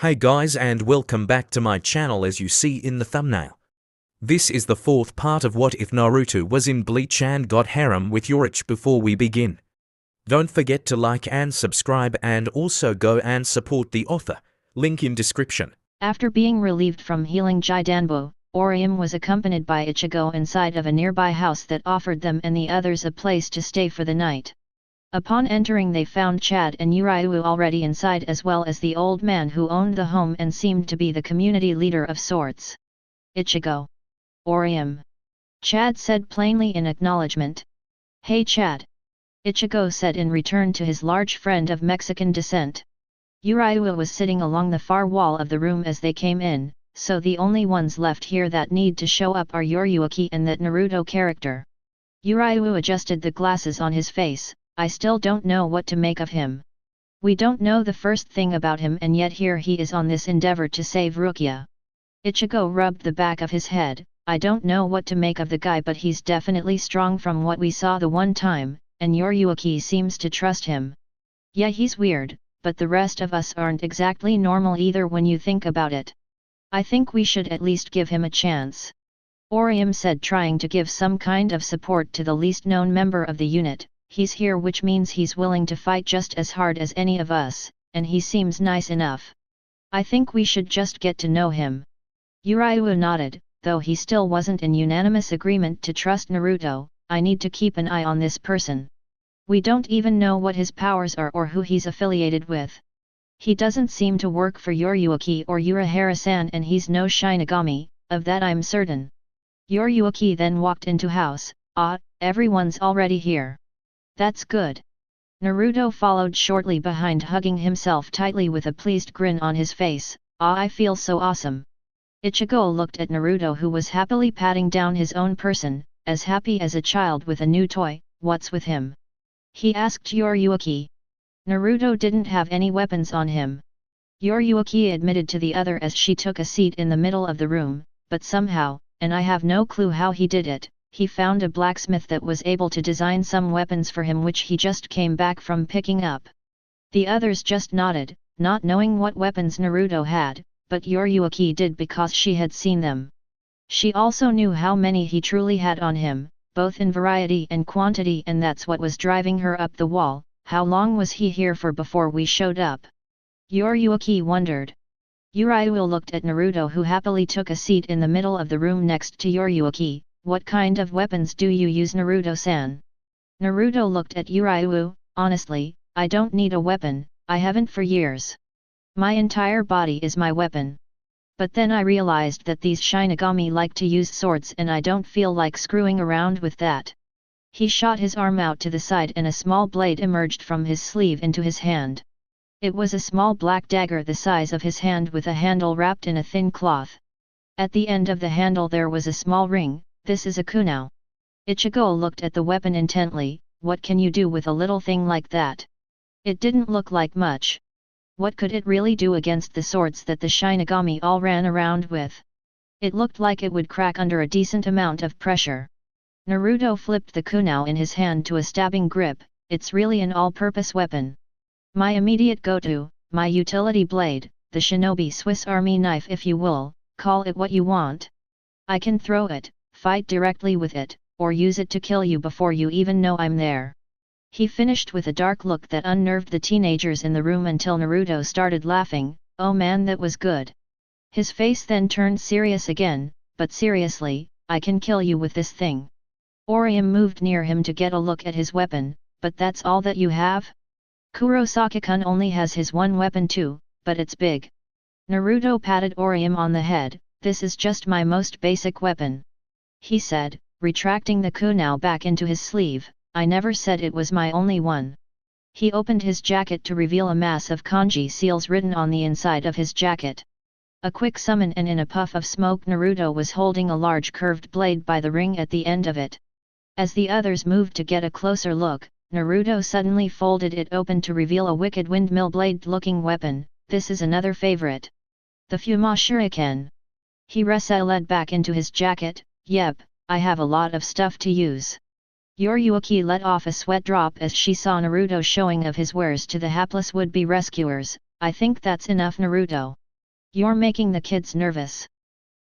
Hey guys, and welcome back to my channel. As you see in the thumbnail, this is the fourth part of What If Naruto Was in Bleach and Got Harem with Yoruichi. Before we begin, don't forget to like and subscribe, and also go and support the author, link in description. After being relieved from healing Jidanbo, Orium was accompanied by Ichigo inside of a nearby house that offered them and the others a place to stay for the night. Upon entering, they found Chad and Yoruichi already inside, as well as the old man who owned the home and seemed to be the community leader of sorts. Ichigo. Orium. Chad said plainly in acknowledgement. Hey Chad. Ichigo said in return to his large friend of Mexican descent. Yoruichi was sitting along the far wall of the room as they came in, so the only ones left here that need to show up are Yoruichi and that Naruto character. Yoruichi adjusted the glasses on his face. I still don't know what to make of him. We don't know the first thing about him, and yet here he is on this endeavor to save Rukia. Ichigo rubbed the back of his head. I don't know what to make of the guy, but he's definitely strong from what we saw the one time, and Yoruichi seems to trust him. Yeah, he's weird, but the rest of us aren't exactly normal either when you think about it. I think we should at least give him a chance. Orium said, trying to give some kind of support to the least known member of the unit. He's here, which means he's willing to fight just as hard as any of us, and he seems nice enough. I think we should just get to know him. Yoruichi nodded, though he still wasn't in unanimous agreement to trust Naruto. I need to keep an eye on this person. We don't even know what his powers are or who he's affiliated with. He doesn't seem to work for Yoruichi or Urahara-san, and he's no Shinigami, of that I'm certain. Yoruichi then walked into house. Everyone's already here. That's good. Naruto followed shortly behind, hugging himself tightly with a pleased grin on his face. I feel so awesome. Ichigo looked at Naruto, who was happily patting down his own person, as happy as a child with a new toy. What's with him? He asked Yoruichi. Naruto didn't have any weapons on him. Yoruichi admitted to the other as she took a seat in the middle of the room, but somehow, and I have no clue how he did it, he found a blacksmith that was able to design some weapons for him, which he just came back from picking up. The others just nodded, not knowing what weapons Naruto had, but Yoruichi did because she had seen them. She also knew how many he truly had on him, both in variety and quantity, and that's what was driving her up the wall. How long was he here for before we showed up? Yoruichi wondered. Yoruichi looked at Naruto, who happily took a seat in the middle of the room next to Yoruichi. What kind of weapons do you use, Naruto-san? Naruto looked at Yoruichi. Honestly, I don't need a weapon, I haven't for years. My entire body is my weapon. But then I realized that these Shinigami like to use swords, and I don't feel like screwing around with that. He shot his arm out to the side and a small blade emerged from his sleeve into his hand. It was a small black dagger the size of his hand with a handle wrapped in a thin cloth. At the end of the handle there was a small ring. This is a kunai. Ichigo looked at the weapon intently. What can you do with a little thing like that? It didn't look like much. What could it really do against the swords that the Shinigami all ran around with? It looked like it would crack under a decent amount of pressure. Naruto flipped the kunai in his hand to a stabbing grip. It's really an all-purpose weapon. My immediate go-to, my utility blade, the shinobi Swiss Army knife if you will, call it what you want. I can throw it, fight directly with it, or use it to kill you before you even know I'm there. He finished with a dark look that unnerved the teenagers in the room until Naruto started laughing. Oh man, that was good. His face then turned serious again. But seriously, I can kill you with this thing. Orium moved near him to get a look at his weapon. But that's all that you have? Kurosaki-kun only has his one weapon too, but it's big. Naruto patted Orium on the head. This is just my most basic weapon, he said, retracting the kunai back into his sleeve. I never said it was my only one. He opened his jacket to reveal a mass of kanji seals written on the inside of his jacket. A quick summon, and in a puff of smoke Naruto was holding a large curved blade by the ring at the end of it. As the others moved to get a closer look, Naruto suddenly folded it open to reveal a wicked windmill blade-looking weapon. This is another favorite. The Fuma Shuriken. He led back into his jacket. Yep, I have a lot of stuff to use. Yoruichi let off a sweat drop as she saw Naruto showing of his wares to the hapless would-be rescuers. I think that's enough, Naruto. You're making the kids nervous.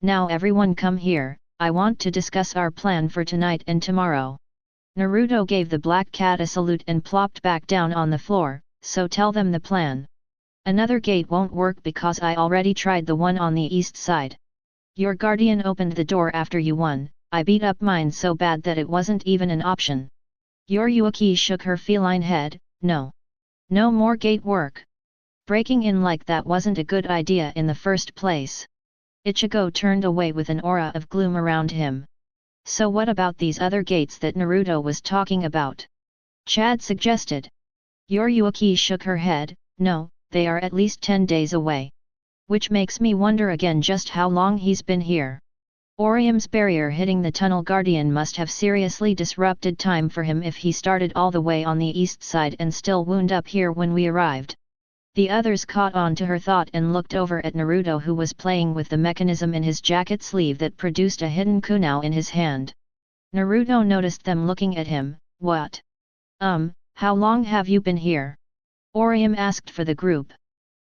Now everyone come here, I want to discuss our plan for tonight and tomorrow. Naruto gave the black cat a salute and plopped back down on the floor, so tell them the plan. Another gate won't work because I already tried the one on the east side. Your guardian opened the door after you won, I beat up mine so bad that it wasn't even an option. Yoruichi shook her feline head, no. No more gate work. Breaking in like that wasn't a good idea in the first place. Ichigo turned away with an aura of gloom around him. So what about these other gates that Naruto was talking about? Chad suggested. Yoruichi shook her head, no, they are at least 10 days away. Which makes me wonder again just how long he's been here. Orium's barrier hitting the tunnel guardian must have seriously disrupted time for him if he started all the way on the east side and still wound up here when we arrived. The others caught on to her thought and looked over at Naruto, who was playing with the mechanism in his jacket sleeve that produced a hidden kunai in his hand. Naruto noticed them looking at him. What? How long have you been here? Orium asked for the group.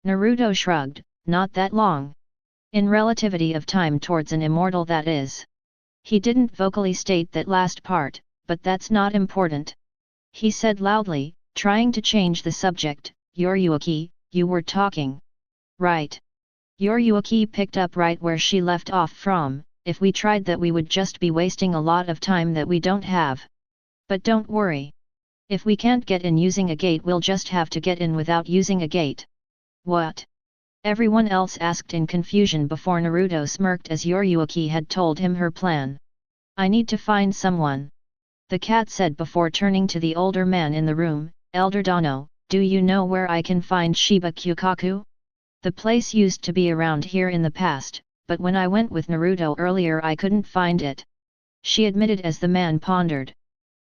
Naruto shrugged, not that long. In relativity of time towards an immortal, that is. He didn't vocally state that last part, but that's not important. He said loudly, trying to change the subject, Yoruichi, you were talking. Right. Yoruichi picked up right where she left off from. If we tried that we would just be wasting a lot of time that we don't have. But don't worry. If we can't get in using a gate, we'll just have to get in without using a gate. What? Everyone else asked in confusion before Naruto smirked as Yoruichi had told him her plan. I need to find someone. The cat said before turning to the older man in the room, Elder Dano, do you know where I can find Shiba Kukaku? The place used to be around here in the past, but when I went with Naruto earlier I couldn't find it. She admitted as the man pondered.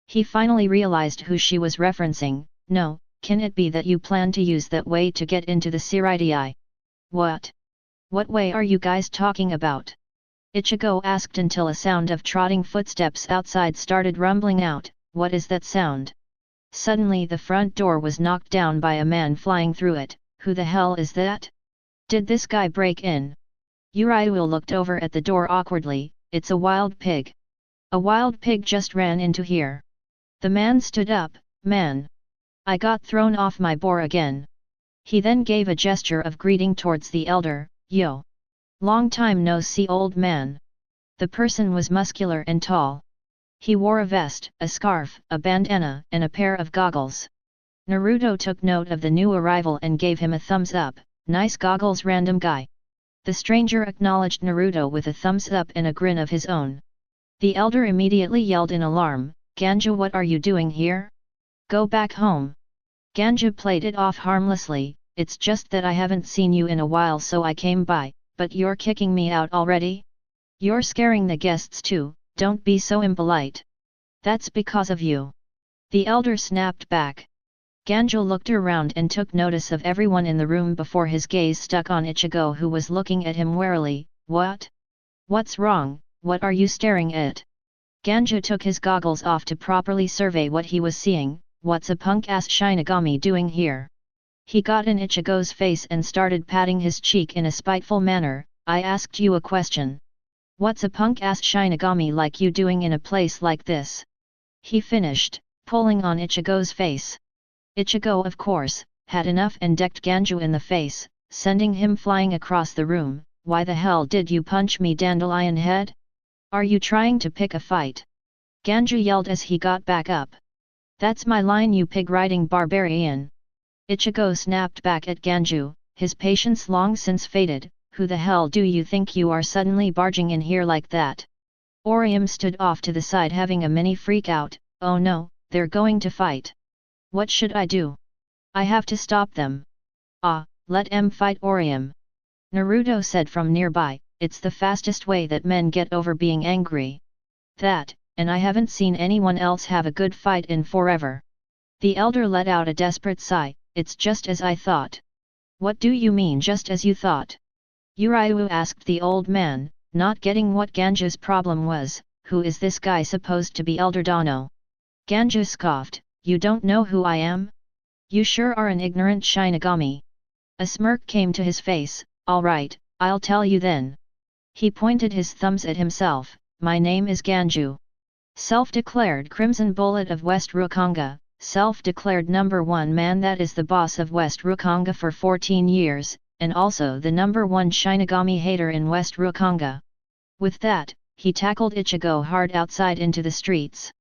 He finally realized who she was referencing. No, can it be that you plan to use that way to get into the Seireitei? What? What way are you guys talking about? Ichigo asked until a sound of trotting footsteps outside started rumbling out. What is that sound? Suddenly the front door was knocked down by a man flying through it. Who the hell is that? Did this guy break in? Yoruichi looked over at the door awkwardly. It's a wild pig. A wild pig just ran into here. The man stood up. Man. I got thrown off my boar again. He then gave a gesture of greeting towards the elder. Yo. Long time no see, old man. The person was muscular and tall. He wore a vest, a scarf, a bandana, and a pair of goggles. Naruto took note of the new arrival and gave him a thumbs up. Nice goggles, random guy. The stranger acknowledged Naruto with a thumbs up and a grin of his own. The elder immediately yelled in alarm, Ganju, what are you doing here? Go back home. Ganju played it off harmlessly, it's just that I haven't seen you in a while so I came by, but you're kicking me out already? You're scaring the guests too, don't be so impolite. That's because of you. The elder snapped back. Ganju looked around and took notice of everyone in the room before his gaze stuck on Ichigo, who was looking at him warily. What? What's wrong, what are you staring at? Ganju took his goggles off to properly survey what he was seeing. What's a punk-ass Shinigami doing here? He got in Ichigo's face and started patting his cheek in a spiteful manner. I asked you a question. What's a punk-ass Shinigami like you doing in a place like this? He finished, pulling on Ichigo's face. Ichigo, of course, had enough and decked Ganju in the face, sending him flying across the room. Why the hell did you punch me, dandelion head? Are you trying to pick a fight? Ganju yelled as he got back up. That's my line, you pig-riding barbarian. Ichigo snapped back at Ganju, his patience long since faded. Who the hell do you think you are suddenly barging in here like that? Orium stood off to the side having a mini freak out. Oh no, they're going to fight. What should I do? I have to stop them. Ah, let em fight, Orium. Naruto said from nearby, it's the fastest way that men get over being angry. That, and I haven't seen anyone else have a good fight in forever. The elder let out a desperate sigh. It's just as I thought. What do you mean just as you thought? Yoruichi asked the old man, not getting what Ganju's problem was. Who is this guy supposed to be, Elder Dano? Ganju scoffed, you don't know who I am? You sure are an ignorant Shinigami. A smirk came to his face. Alright, I'll tell you then. He pointed his thumbs at himself. My name is Ganju. Self-declared Crimson Bullet of West Rukonga, self-declared #1 man that is the boss of West Rukonga for 14 years, and also the #1 Shinigami hater in West Rukonga. With that, he tackled Ichigo hard outside into the streets.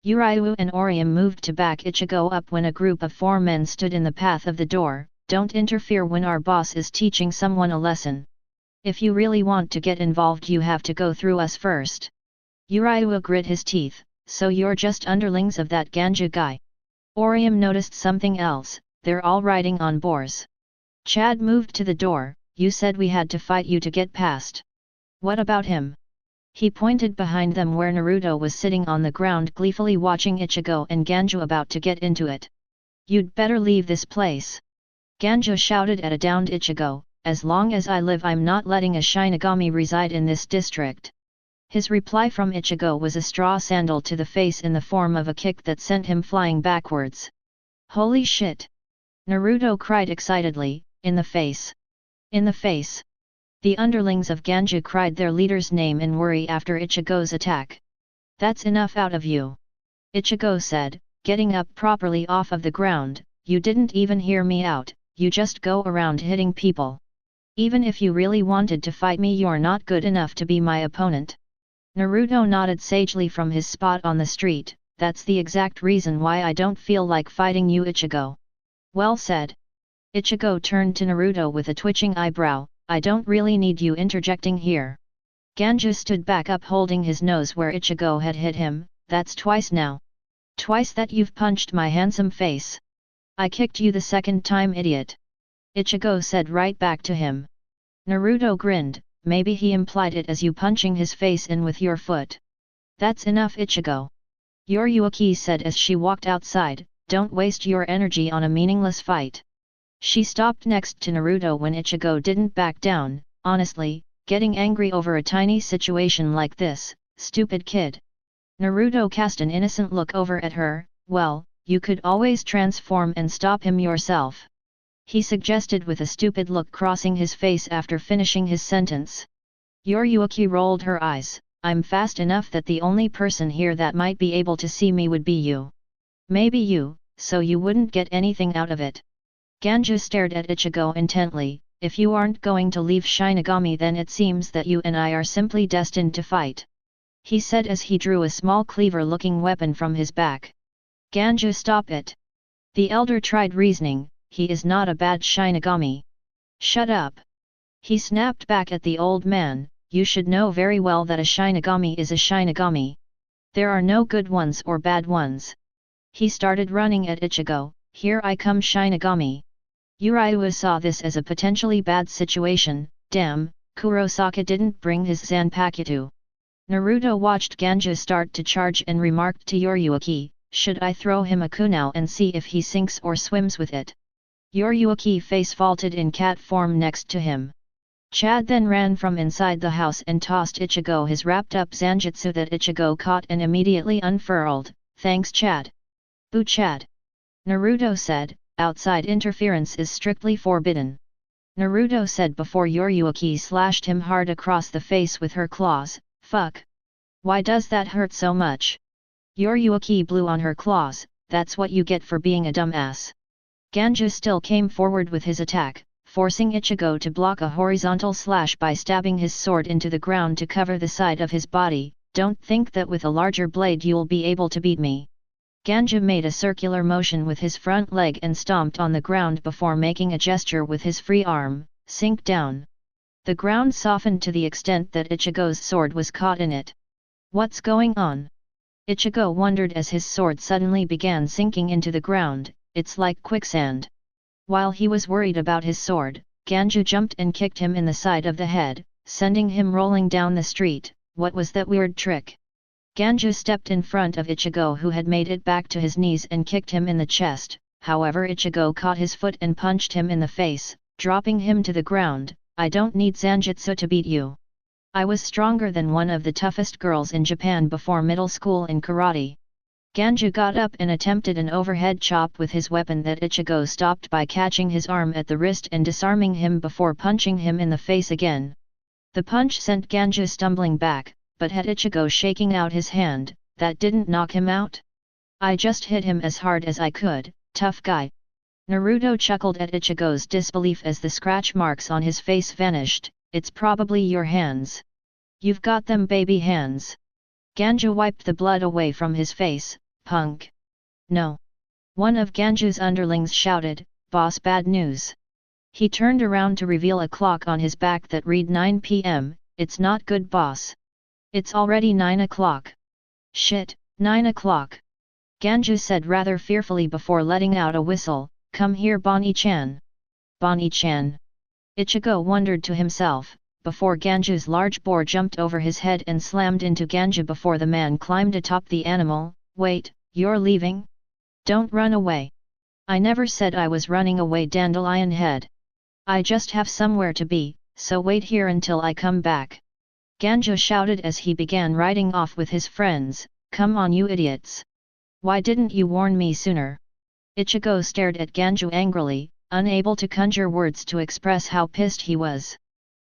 Yoruichi and Orium moved to back Ichigo up when a group of 4 men stood in the path of the door. Don't interfere when our boss is teaching someone a lesson. If you really want to get involved you have to go through us first. Yoruichi grit his teeth, so you're just underlings of that Ganju guy. Orium noticed something else, they're all riding on boars. Chad moved to the door, you said we had to fight you to get past. What about him? He pointed behind them where Naruto was sitting on the ground gleefully watching Ichigo and Ganju about to get into it. You'd better leave this place. Ganju shouted at a downed Ichigo, as long as I live I'm not letting a Shinigami reside in this district. His reply from Ichigo was a straw sandal to the face in the form of a kick that sent him flying backwards. Holy shit! Naruto cried excitedly, in the face. In the face. The underlings of Ganju cried their leader's name in worry after Ichigo's attack. That's enough out of you. Ichigo said, getting up properly off of the ground, you didn't even hear me out, you just go around hitting people. Even if you really wanted to fight me you're not good enough to be my opponent. Naruto nodded sagely from his spot on the street, that's the exact reason why I don't feel like fighting you Ichigo. Well said. Ichigo turned to Naruto with a twitching eyebrow, I don't really need you interjecting here. Ganju stood back up holding his nose where Ichigo had hit him, that's twice now. Twice that you've punched my handsome face. I kicked you the second time idiot. Ichigo said right back to him. Naruto grinned, maybe he implied it as you punching his face in with your foot. That's enough Ichigo. Yoruichi said as she walked outside, don't waste your energy on a meaningless fight. She stopped next to Naruto when Ichigo didn't back down, honestly, getting angry over a tiny situation like this, stupid kid. Naruto cast an innocent look over at her, well, you could always transform and stop him yourself. He suggested with a stupid look crossing his face after finishing his sentence. Yoruichi rolled her eyes, I'm fast enough that the only person here that might be able to see me would be you. Maybe you, so you wouldn't get anything out of it. Ganju stared at Ichigo intently, if you aren't going to leave Shinigami then it seems that you and I are simply destined to fight. He said as he drew a small cleaver-looking weapon from his back. Ganju stop it. The elder tried reasoning, he is not a bad Shinigami. Shut up. He snapped back at the old man, you should know very well that a Shinigami is a Shinigami. There are no good ones or bad ones. He started running at Ichigo, here I come Shinigami. Yoruichi saw this as a potentially bad situation, damn, Kurosaka didn't bring his Zanpakuto. Naruto watched Ganju start to charge and remarked to Yoruichi, should I throw him a kunai and see if he sinks or swims with it? Yoruichi face faulted in cat form next to him. Chad then ran from inside the house and tossed Ichigo his wrapped up zanjutsu that Ichigo caught and immediately unfurled, thanks Chad. Boo Chad. Naruto said, outside interference is strictly forbidden. Naruto said before Yoruichi slashed him hard across the face with her claws, fuck. Why does that hurt so much? Yoruichi blew on her claws, that's what you get for being a dumbass. Ganju still came forward with his attack, forcing Ichigo to block a horizontal slash by stabbing his sword into the ground to cover the side of his body, don't think that with a larger blade you'll be able to beat me. Ganju made a circular motion with his front leg and stomped on the ground before making a gesture with his free arm, sink down. The ground softened to the extent that Ichigo's sword was caught in it. What's going on? Ichigo wondered as his sword suddenly began sinking into the ground, it's like quicksand. While he was worried about his sword, Ganju jumped and kicked him in the side of the head, sending him rolling down the street. What was that weird trick? Ganju stepped in front of Ichigo who had made it back to his knees and kicked him in the chest, however Ichigo caught his foot and punched him in the face, dropping him to the ground. I don't need zanjutsu to beat you. I was stronger than one of the toughest girls in Japan before middle school in karate. Ganju got up and attempted an overhead chop with his weapon that Ichigo stopped by catching his arm at the wrist and disarming him before punching him in the face again. The punch sent Ganju stumbling back, but had Ichigo shaking out his hand, that didn't knock him out. I just hit him as hard as I could, tough guy. Naruto chuckled at Ichigo's disbelief as the scratch marks on his face vanished. It's probably your hands. You've got them baby hands. Ganju wiped the blood away from his face. Punk. No. One of Ganju's underlings shouted, boss, bad news. He turned around to reveal a clock on his back that read 9 p.m, it's not good boss. It's already 9 o'clock. Shit, 9 o'clock. Ganju said rather fearfully before letting out a whistle, come here Bonnie-chan. Bonnie-chan. Ichigo wondered to himself, before Ganju's large boar jumped over his head and slammed into Ganju before the man climbed atop the animal. Wait, you're leaving? Don't run away. I never said I was running away, Dandelion Head. I just have somewhere to be, so wait here until I come back. Ganju shouted as he began riding off with his friends, come on you idiots. Why didn't you warn me sooner? Ichigo stared at Ganju angrily, unable to conjure words to express how pissed he was.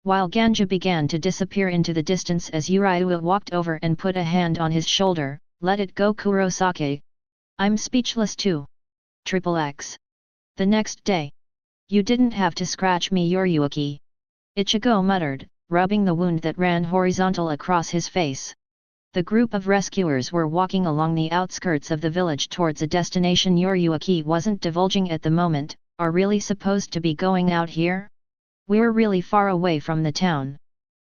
While Ganju began to disappear into the distance as Yoruichi walked over and put a hand on his shoulder, let it go Kurosaki. I'm speechless too. XXX. The next day. You didn't have to scratch me Yoruichi. Ichigo muttered, rubbing the wound that ran horizontal across his face. The group of rescuers were walking along the outskirts of the village towards a destination Yoruichi wasn't divulging at the moment. Are really supposed to be going out here? We're really far away from the town.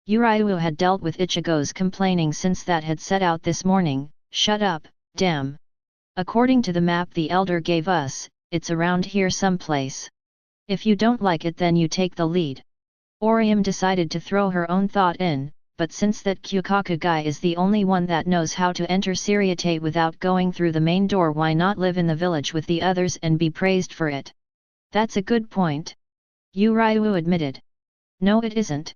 Yoruichi had dealt with Ichigo's complaining since that had set out this morning. Shut up, damn. According to the map the elder gave us, it's around here someplace. If you don't like it then you take the lead. Orium decided to throw her own thought in, but since that Kukaku guy is the only one that knows how to enter Seireitei without going through the main door, why not live in the village with the others and be praised for it? That's a good point. Yoruichi admitted. No it isn't.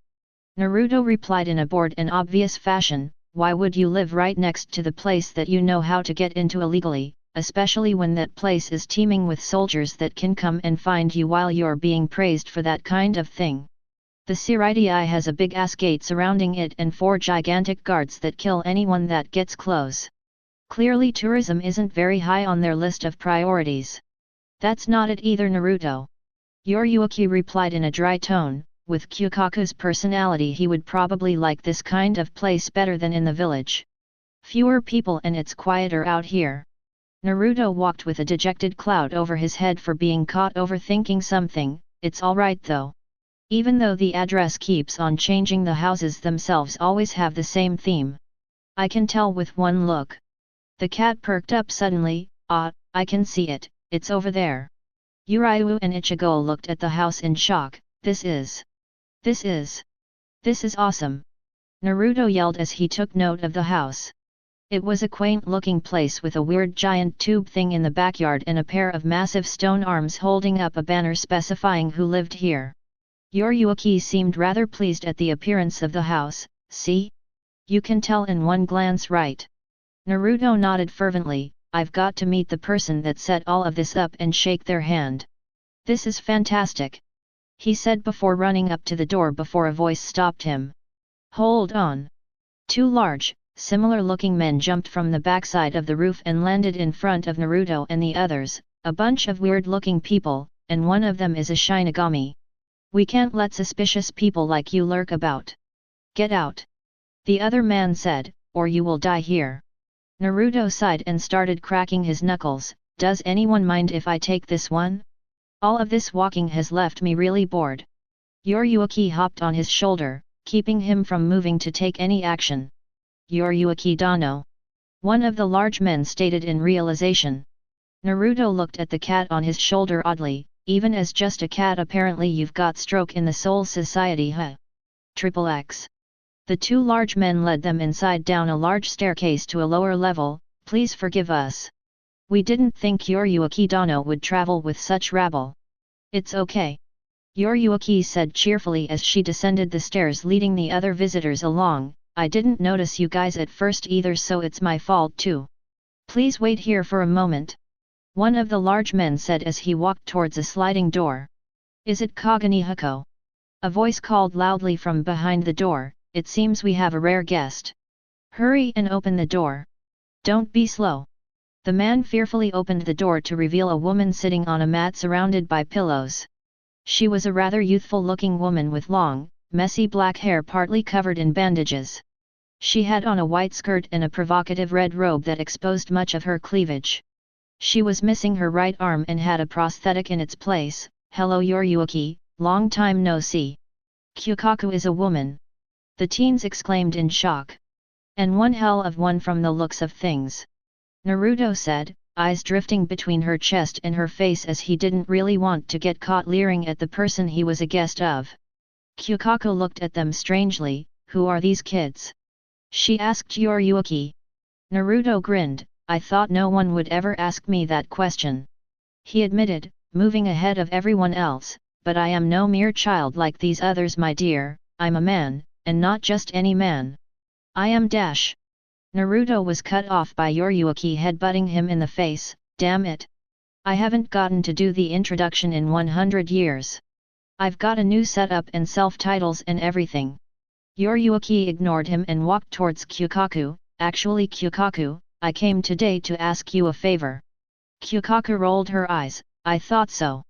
Naruto replied in a bored and obvious fashion, why would you live right next to the place that you know how to get into illegally, especially when that place is teeming with soldiers that can come and find you while you're being praised for that kind of thing? The Seireitei has a big ass gate surrounding it and 4 gigantic guards that kill anyone that gets close. Clearly tourism isn't very high on their list of priorities. That's not it either Naruto. Yoruichi replied in a dry tone, with Kukaku's personality he would probably like this kind of place better than in the village. Fewer people and it's quieter out here. Naruto walked with a dejected cloud over his head for being caught overthinking something. It's alright though. Even though the address keeps on changing, the houses themselves always have the same theme. I can tell with one look. The cat perked up suddenly. Ah, I can see it, it's over there. Yoruichi and Ichigo looked at the house in shock. This is awesome! Naruto yelled as he took note of the house. It was a quaint-looking place with a weird giant tube thing in the backyard and a pair of massive stone arms holding up a banner specifying who lived here. Yoruichi seemed rather pleased at the appearance of the house. See? You can tell in one glance, right? Naruto nodded fervently. I've got to meet the person that set all of this up and shake their hand. This is fantastic, he said before running up to the door before a voice stopped him. Hold on. 2 large, similar-looking men jumped from the backside of the roof and landed in front of Naruto and the others, a bunch of weird-looking people, and one of them is a Shinigami. We can't let suspicious people like you lurk about. Get out. The other man said, or you will die here. Naruto sighed and started cracking his knuckles. Does anyone mind if I take this one? All of this walking has left me really bored. Yoruichi hopped on his shoulder, keeping him from moving to take any action. Yoruichi Dano. One of the large men stated in realization. Naruto looked at the cat on his shoulder oddly. Even as just a cat apparently you've got stroke in the Soul Society, huh? XXX. The 2 large men led them inside down a large staircase to a lower level. Please forgive us. We didn't think Yoruichi Dano would travel with such rabble. It's okay. Yoruichi said cheerfully as she descended the stairs leading the other visitors along. I didn't notice you guys at first either, so it's my fault too. Please wait here for a moment. One of the large men said as he walked towards a sliding door. Is it Kagani Hako? A voice called loudly from behind the door, it seems we have a rare guest. Hurry and open the door. Don't be slow. The man fearfully opened the door to reveal a woman sitting on a mat surrounded by pillows. She was a rather youthful-looking woman with long, messy black hair partly covered in bandages. She had on a white skirt and a provocative red robe that exposed much of her cleavage. She was missing her right arm and had a prosthetic in its place. Hello Yoruichi, long time no see. Kukaku is a woman. The teens exclaimed in shock. And one hell of one from the looks of things. Naruto said, eyes drifting between her chest and her face as he didn't really want to get caught leering at the person he was a guest of. Kukaku looked at them strangely. Who are these kids? She asked Yoruichi. Naruto grinned, I thought no one would ever ask me that question. He admitted, moving ahead of everyone else, but I am no mere child like these others my dear, I'm a man, and not just any man. I am dash. Naruto was cut off by Yoruichi headbutting him in the face, damn it. I haven't gotten to do the introduction in 100 years. I've got a new setup and self-titles and everything. Yoruichi ignored him and walked towards Kukaku. Actually Kukaku, I came today to ask you a favor. Kukaku rolled her eyes, I thought so.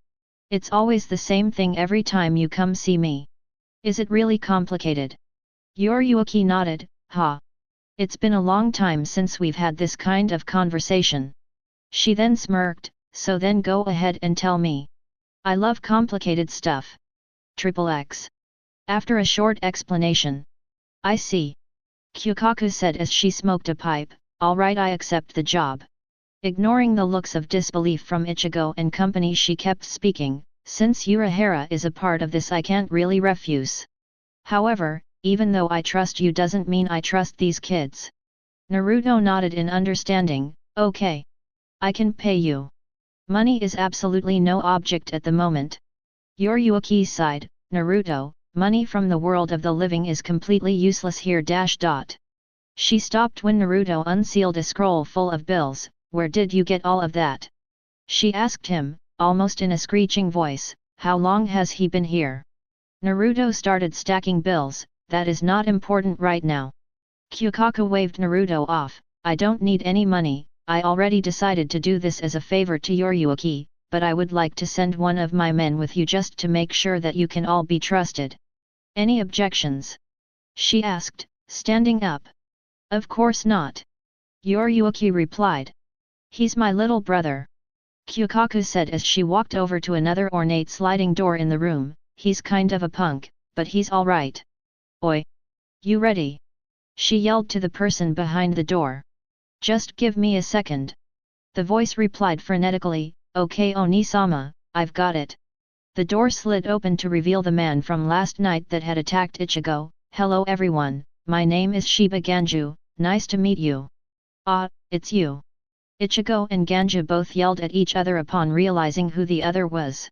It's always the same thing every time you come see me. Is it really complicated? Yoruichi nodded, ha. It's been a long time since we've had this kind of conversation. She then smirked, so then go ahead and tell me. I love complicated stuff. XXX. After a short explanation. I see. Kukaku said as she smoked a pipe, alright I accept the job. Ignoring the looks of disbelief from Ichigo and company she kept speaking, since Urahara is a part of this I can't really refuse. However, even though I trust you doesn't mean I trust these kids. Naruto nodded in understanding, okay. I can pay you. Money is absolutely no object at the moment. Yoruichi sighed, Naruto, money from the world of the living is completely useless here. She stopped when Naruto unsealed a scroll full of bills. Where did you get all of that? She asked him, almost in a screeching voice, how long has he been here? Naruto started stacking bills. That is not important right now. Kukaku waved Naruto off, I don't need any money, I already decided to do this as a favor to Yoruichi, but I would like to send one of my men with you just to make sure that you can all be trusted. Any objections? She asked, standing up. Of course not. Yoruichi replied. He's my little brother. Kukaku said as she walked over to another ornate sliding door in the room, he's kind of a punk, but he's alright. Oi! You ready? She yelled to the person behind the door. Just give me a second. The voice replied frenetically, okay Oni-sama, I've got it. The door slid open to reveal the man from last night that had attacked Ichigo. Hello everyone, my name is Shiba Ganju, nice to meet you. Ah, it's you. Ichigo and Ganju both yelled at each other upon realizing who the other was.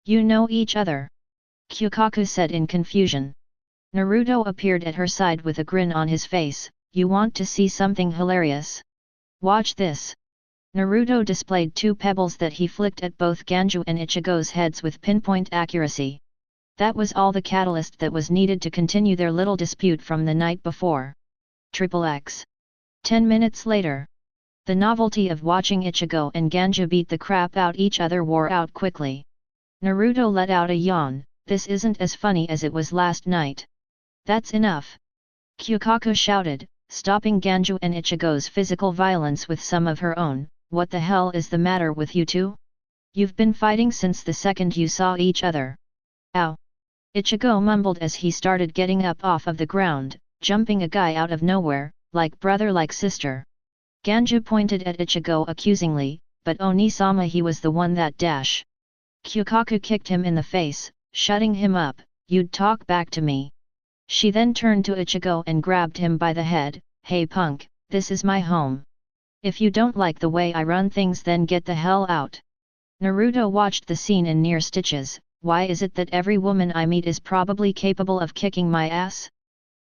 You know each other? Kukaku said in confusion. Naruto appeared at her side with a grin on his face, you want to see something hilarious? Watch this. Naruto displayed two pebbles that he flicked at both Ganju and Ichigo's heads with pinpoint accuracy. That was all the catalyst that was needed to continue their little dispute from the night before. XXX. 10 minutes later. The novelty of watching Ichigo and Ganju beat the crap out each other wore out quickly. Naruto let out a yawn, this isn't as funny as it was last night. That's enough. Kukaku shouted, stopping Ganju and Ichigo's physical violence with some of her own, what the hell is the matter with you two? You've been fighting since the second you saw each other. Ow! Ichigo mumbled as he started getting up off of the ground, jumping a guy out of nowhere, like brother like sister. Ganju pointed at Ichigo accusingly, but Oni-sama he was the one that dash. Kukaku kicked him in the face, shutting him up, you'd talk back to me. She then turned to Ichigo and grabbed him by the head, hey punk, this is my home. If you don't like the way I run things then get the hell out. Naruto watched the scene in near stitches, why is it that every woman I meet is probably capable of kicking my ass?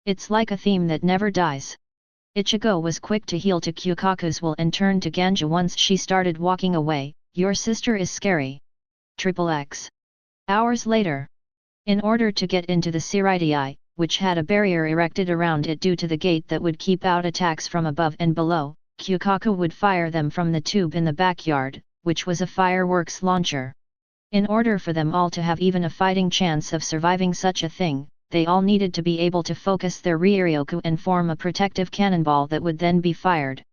It's like a theme that never dies. Ichigo was quick to heal to Kukaku's will and turned to Ganju once she started walking away. Your sister is scary. XXX. Hours later. In order to get into the Seireitei, which had a barrier erected around it due to the gate that would keep out attacks from above and below, Kukaku would fire them from the tube in the backyard, which was a fireworks launcher. In order for them all to have even a fighting chance of surviving such a thing, they all needed to be able to focus their Ryuryoku and form a protective cannonball that would then be fired.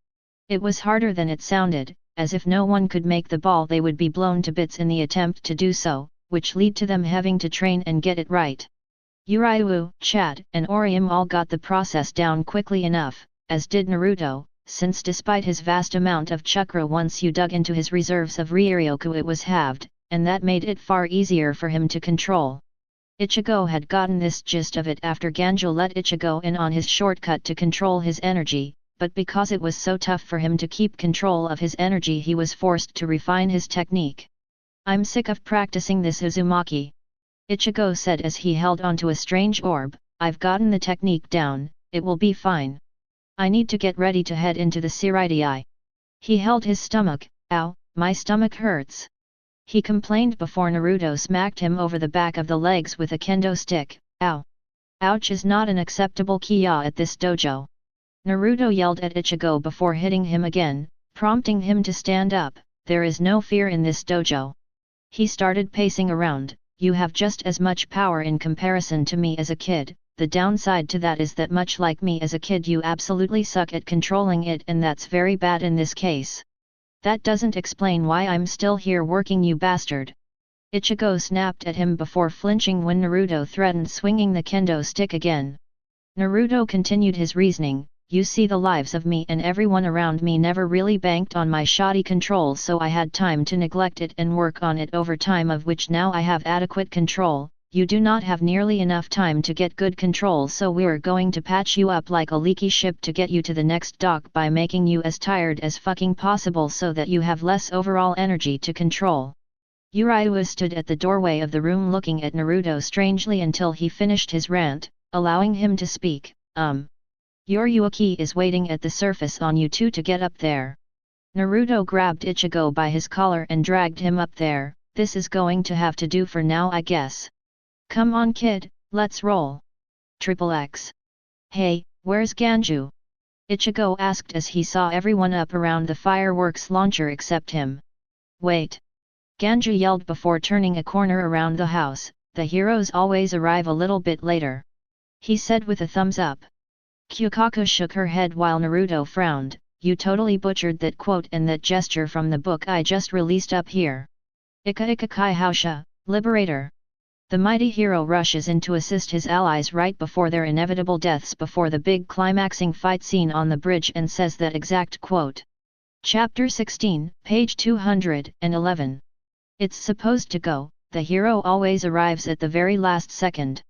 It was harder than it sounded, as if no one could make the ball, they would be blown to bits in the attempt to do so, which lead to them having to train and get it right. Yoruichi, Chad, and Orium all got the process down quickly enough, as did Naruto, since despite his vast amount of chakra, once you dug into his reserves of Ryuryoku it was halved, and that made it far easier for him to control. Ichigo had gotten this gist of it after Ganju let Ichigo in on his shortcut to control his energy, but because it was so tough for him to keep control of his energy he was forced to refine his technique. I'm sick of practicing this Uzumaki. Ichigo said as he held onto a strange orb. I've gotten the technique down, it will be fine. I need to get ready to head into the Seireitei. He held his stomach. Ow, my stomach hurts. He complained before Naruto smacked him over the back of the legs with a kendo stick. Ow! Ouch is not an acceptable kiya at this dojo. Naruto yelled at Ichigo before hitting him again, prompting him to stand up. There is no fear in this dojo. He started pacing around. You have just as much power in comparison to me as a kid. The downside to that is that much like me as a kid you absolutely suck at controlling it, and that's very bad in this case. That doesn't explain why I'm still here working, you bastard. Ichigo snapped at him before flinching when Naruto threatened swinging the kendo stick again. Naruto continued his reasoning. You see, the lives of me and everyone around me never really banked on my shoddy control, so I had time to neglect it and work on it over time, of which now I have adequate control. You do not have nearly enough time to get good control, so we're going to patch you up like a leaky ship to get you to the next dock by making you as tired as fucking possible so that you have less overall energy to control. Yoruichi stood at the doorway of the room looking at Naruto strangely until he finished his rant, allowing him to speak. Yoruichi is waiting at the surface on you two to get up there. Naruto grabbed Ichigo by his collar and dragged him up there. This is going to have to do for now, I guess. Come on kid, let's roll. XXX. Hey, where's Ganju? Ichigo asked as he saw everyone up around the fireworks launcher except him. Wait. Ganju yelled before turning a corner around the house. The heroes always arrive a little bit later. He said with a thumbs up. Kukaku shook her head while Naruto frowned. You totally butchered that quote and that gesture from the book I just released up here. Ika Ika Kai Hausha, Liberator. The mighty hero rushes in to assist his allies right before their inevitable deaths before the big climaxing fight scene on the bridge and says that exact quote. Chapter 16, page 211. It's supposed to go, the hero always arrives at the very last second.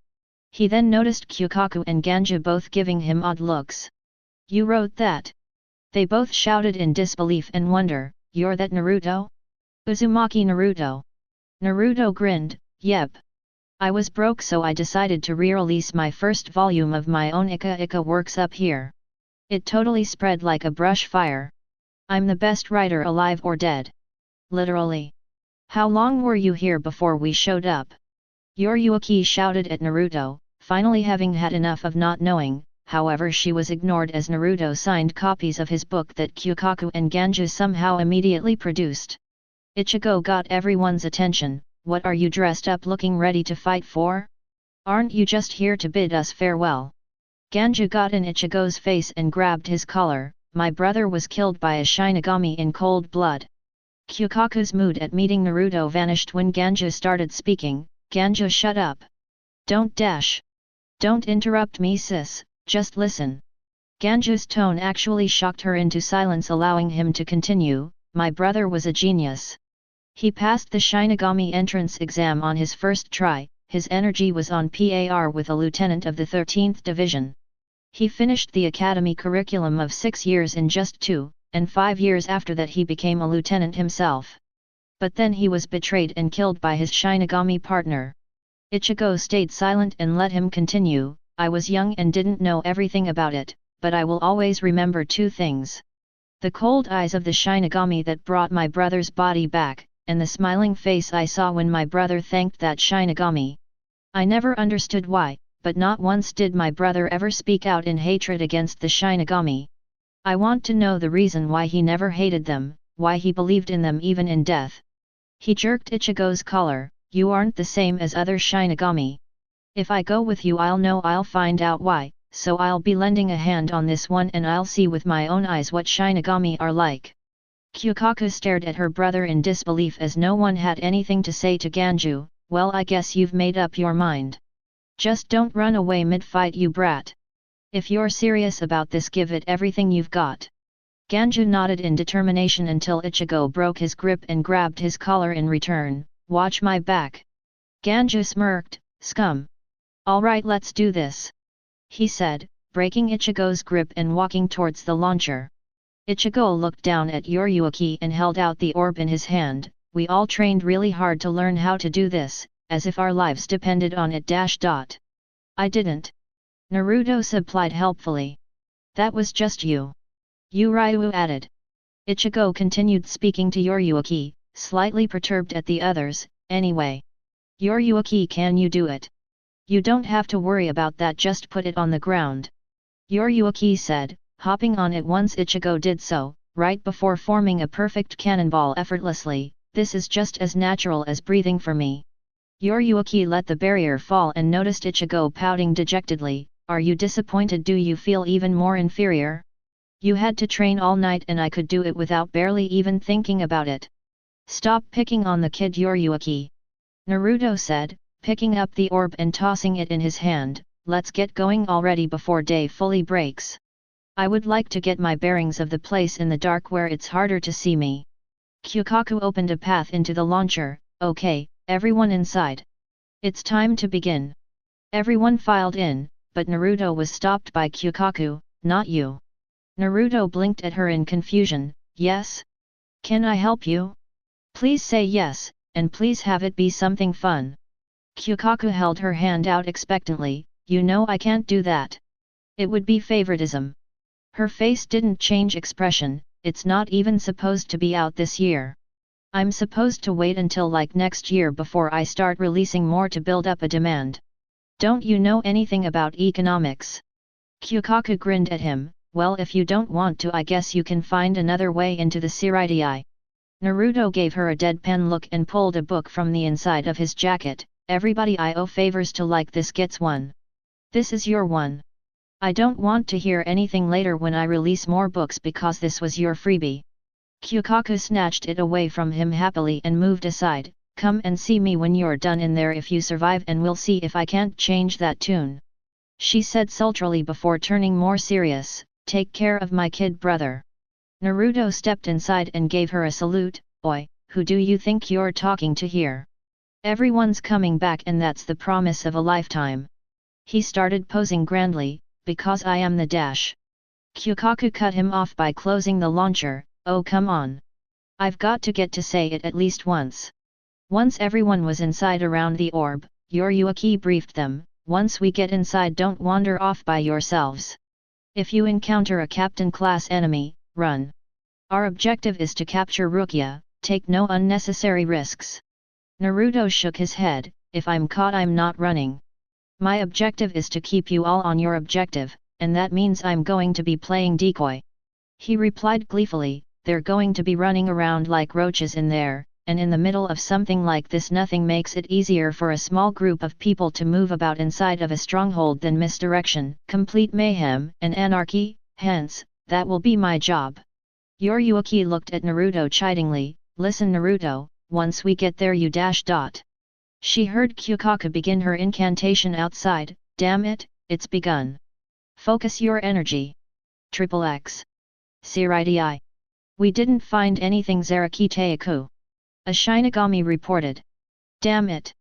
He then noticed Kukaku and Ganju both giving him odd looks. You wrote that? They both shouted in disbelief and wonder. You're that Naruto? Uzumaki Naruto. Naruto grinned. Yep. I was broke, so I decided to re-release my first volume of my own Ika Ika works up here. It totally spread like a brush fire. I'm the best writer alive or dead. Literally. How long were you here before we showed up? Yoruichi shouted at Naruto, finally having had enough of not knowing. However, she was ignored as Naruto signed copies of his book that Kukaku and Ganju somehow immediately produced. Ichigo got everyone's attention. What are you dressed up looking ready to fight for? Aren't you just here to bid us farewell? Ganju got in Ichigo's face and grabbed his collar. My brother was killed by a Shinigami in cold blood. Kukaku's mood at meeting Naruto vanished when Ganju started speaking. Ganju, shut up. Don't dash. Don't interrupt me, sis, just listen. Ganju's tone actually shocked her into silence, allowing him to continue. My brother was a genius. He passed the Shinigami entrance exam on his first try. His energy was on par with a lieutenant of the 13th Division. He finished the academy curriculum of 6 years in just 2, and 5 years after that he became a lieutenant himself. But then he was betrayed and killed by his Shinigami partner. Ichigo stayed silent and let him continue. I was young and didn't know everything about it, but I will always remember two things. The cold eyes of the Shinigami that brought my brother's body back, and the smiling face I saw when my brother thanked that Shinigami. I never understood why, but not once did my brother ever speak out in hatred against the Shinigami. I want to know the reason why he never hated them, why he believed in them even in death. He jerked Ichigo's collar. You aren't the same as other Shinigami. If I go with you I'll find out why, so I'll be lending a hand on this one and I'll see with my own eyes what Shinigami are like. Kukaku stared at her brother in disbelief as no one had anything to say to Ganju. Well, I guess you've made up your mind. Just don't run away mid-fight, you brat. If you're serious about this, give it everything you've got. Ganju nodded in determination until Ichigo broke his grip and grabbed his collar in return. Watch my back. Ganju smirked. Scum. Alright, let's do this, he said, breaking Ichigo's grip and walking towards the launcher. Ichigo looked down at Yoruichi and held out the orb in his hand. We all trained really hard to learn how to do this, as if our lives depended on it. I didn't. Naruto supplied helpfully. That was just you. Ryu added. Ichigo continued speaking to Yoruichi, slightly perturbed at the others. Anyway. Yoruichi, can you do it? You don't have to worry about that, just put it on the ground. Yoruichi said, hopping on it. Once Ichigo did so, right before forming a perfect cannonball effortlessly. This is just as natural as breathing for me. Yoruichi let the barrier fall and noticed Ichigo pouting dejectedly. Are you disappointed? Do you feel even more inferior? You had to train all night and I could do it without barely even thinking about it. Stop picking on the kid, Yoruichi. Naruto said, picking up the orb and tossing it in his hand. Let's get going already before day fully breaks. I would like to get my bearings of the place in the dark where it's harder to see me. Kukaku opened a path into the launcher. Okay, everyone inside. It's time to begin. Everyone filed in, but Naruto was stopped by Kukaku. Not you. Naruto blinked at her in confusion. Yes? Can I help you? Please say yes, and please have it be something fun. Kukaku held her hand out expectantly. You know I can't do that. It would be favoritism. Her face didn't change expression. It's not even supposed to be out this year. I'm supposed to wait until like next year before I start releasing more to build up a demand. Don't you know anything about economics? Kukaku grinned at him. Well, if you don't want to, I guess you can find another way into the Seireitei. Naruto gave her a deadpan look and pulled a book from the inside of his jacket. Everybody I owe favors to like this gets one. This is your one. I don't want to hear anything later when I release more books because this was your freebie. Kukaku snatched it away from him happily and moved aside. Come and see me when you're done in there if you survive, and we'll see if I can't change that tune. She said sultrily before turning more serious. Take care of my kid brother. Naruto stepped inside and gave her a salute. Oi, who do you think you're talking to here? Everyone's coming back and that's the promise of a lifetime. He started posing grandly, because I am the dash. Kukaku cut him off by closing the launcher. Oh come on. I've got to get to say it at least once. Once everyone was inside around the orb, Yoruichi briefed them. Once we get inside, don't wander off by yourselves. If you encounter a captain-class enemy, run. Our objective is to capture Rukia, take no unnecessary risks. Naruto shook his head. If I'm caught, I'm not running. My objective is to keep you all on your objective, and that means I'm going to be playing decoy. He replied gleefully. They're going to be running around like roaches in there, and in the middle of something like this nothing makes it easier for a small group of people to move about inside of a stronghold than misdirection, complete mayhem, and anarchy. Hence, that will be my job. Yoruichi looked at Naruto chidingly. Listen Naruto, once we get there you dash dot. She heard Kukaku begin her incantation outside. Damn it, it's begun. Focus your energy. XXX. Seireitei. We didn't find anything Seireitei. A Shinigami reported. Damn it.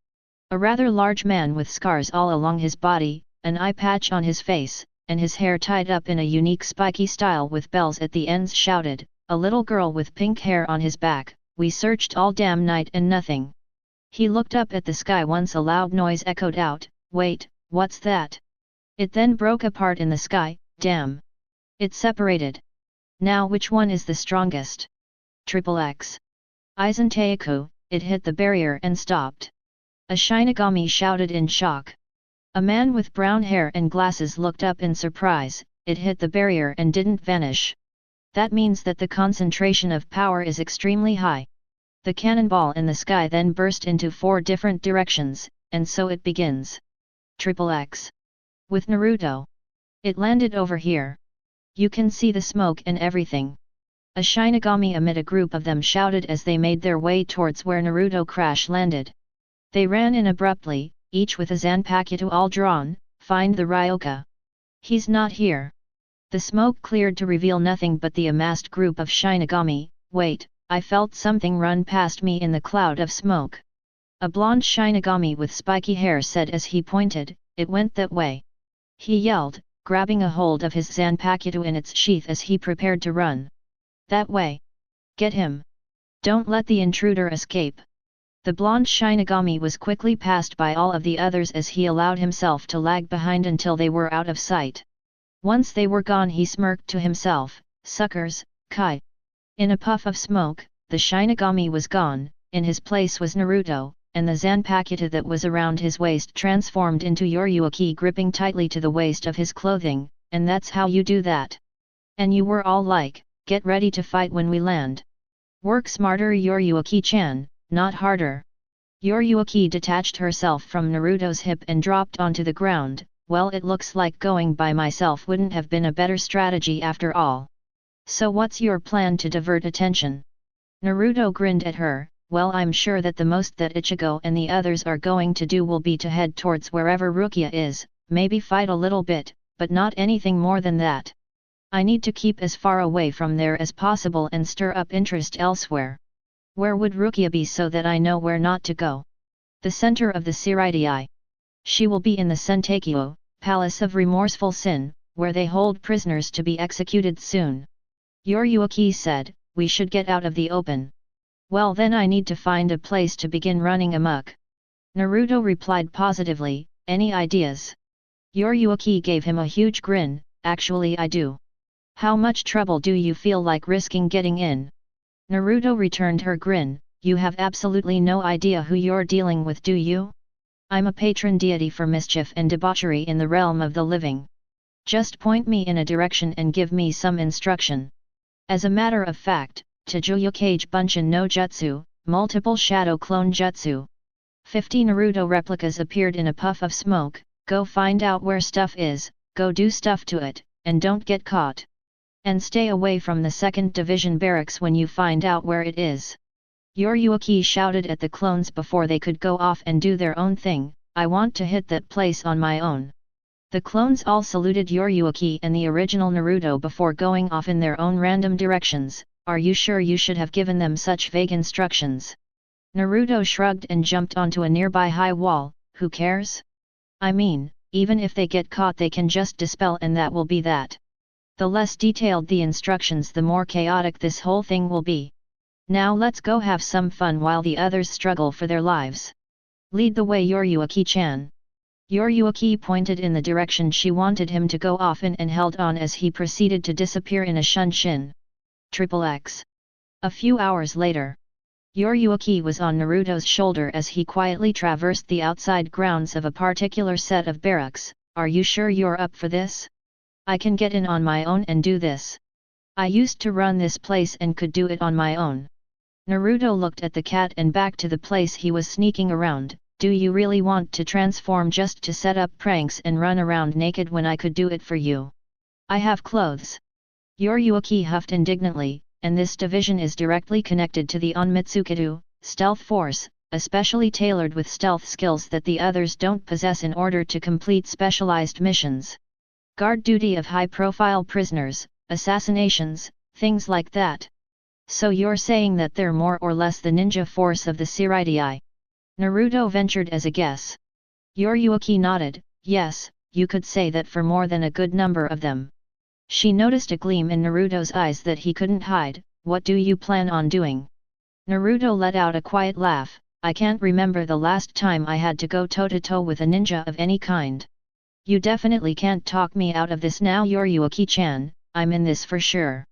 A rather large man with scars all along his body, an eye patch on his face, and his hair tied up in a unique spiky style with bells at the ends shouted. A little girl with pink hair on his back. We searched all damn night and nothing. He looked up at the sky once a loud noise echoed out. Wait, what's that? It then broke apart in the sky. Damn. It separated. Now which one is the strongest? XXX. Izenteiku, it hit the barrier and stopped. A Shinigami shouted in shock. A man with brown hair and glasses looked up in surprise. It hit the barrier and didn't vanish. That means that the concentration of power is extremely high. The cannonball in the sky then burst into 4 different directions, and so it begins. XXX. With Naruto. It landed over here. You can see the smoke and everything. A Shinigami amid a group of them shouted as they made their way towards where Naruto crash landed. They ran in abruptly, each with a Zanpakuto all drawn. Find the Ryoka. He's not here. The smoke cleared to reveal nothing but the amassed group of Shinigami. Wait, I felt something run past me in the cloud of smoke. A blonde Shinigami with spiky hair said as he pointed, it went that way. He yelled, grabbing a hold of his Zanpakuto in its sheath as he prepared to run. That way. Get him. Don't let the intruder escape. The blonde Shinigami was quickly passed by all of the others as he allowed himself to lag behind until they were out of sight. Once they were gone he smirked to himself, suckers, Kai. In a puff of smoke, the Shinigami was gone, in his place was Naruto, and the Zanpakuto that was around his waist transformed into Yoruichi gripping tightly to the waist of his clothing, and that's how you do that. And you were all like, get ready to fight when we land. Work smarter Yoruichi-chan, not harder. Yoruichi detached herself from Naruto's hip and dropped onto the ground. Well, it looks like going by myself wouldn't have been a better strategy after all. So what's your plan to divert attention? Naruto grinned at her. Well, I'm sure that the most that Ichigo and the others are going to do will be to head towards wherever Rukia is, maybe fight a little bit, but not anything more than that. I need to keep as far away from there as possible and stir up interest elsewhere. Where would Rukia be so that I know where not to go? The center of the Seireitei. She will be in the Senteikyo, Palace of Remorseful Sin, where they hold prisoners to be executed soon. Yoruichi said, we should get out of the open. Well then I need to find a place to begin running amok. Naruto replied positively, any ideas? Yoruichi gave him a huge grin, actually I do. How much trouble do you feel like risking getting in? Naruto returned her grin, you have absolutely no idea who you're dealing with, do you? I'm a patron deity for mischief and debauchery in the realm of the living. Just point me in a direction and give me some instruction. As a matter of fact, Tajoyokage Bunshin no Jutsu, multiple shadow clone jutsu. 50 Naruto replicas appeared in a puff of smoke, go find out where stuff is, go do stuff to it, and don't get caught. And stay away from the 2nd Division barracks when you find out where it is. Yoruichi shouted at the clones before they could go off and do their own thing, I want to hit that place on my own. The clones all saluted Yoruichi and the original Naruto before going off in their own random directions. Are you sure you should have given them such vague instructions? Naruto shrugged and jumped onto a nearby high wall, who cares? I mean, even if they get caught they can just dispel and that will be that. The less detailed the instructions the more chaotic this whole thing will be. Now let's go have some fun while the others struggle for their lives. Lead the way Yoruichi-chan. Yoruichi pointed in the direction she wanted him to go off in and held on as he proceeded to disappear in a shunshin. XXX. A few hours later. Yoruichi was on Naruto's shoulder as he quietly traversed the outside grounds of a particular set of barracks. Are you sure you're up for this? I can get in on my own and do this. I used to run this place and could do it on my own. Naruto looked at the cat and back to the place he was sneaking around. Do you really want to transform just to set up pranks and run around naked when I could do it for you? I have clothes. Yoruichi huffed indignantly, and this division is directly connected to the Onmitsukido, stealth force, especially tailored with stealth skills that the others don't possess in order to complete specialized missions. Guard duty of high-profile prisoners, assassinations, things like that. So you're saying that they're more or less the ninja force of the Seireitei? Naruto ventured as a guess. Yoruichi nodded, yes, you could say that for more than a good number of them. She noticed a gleam in Naruto's eyes that he couldn't hide. What do you plan on doing? Naruto let out a quiet laugh, I can't remember the last time I had to go toe-to-toe with a ninja of any kind. You definitely can't talk me out of this now, Yoruichi-chan, I'm in this for sure.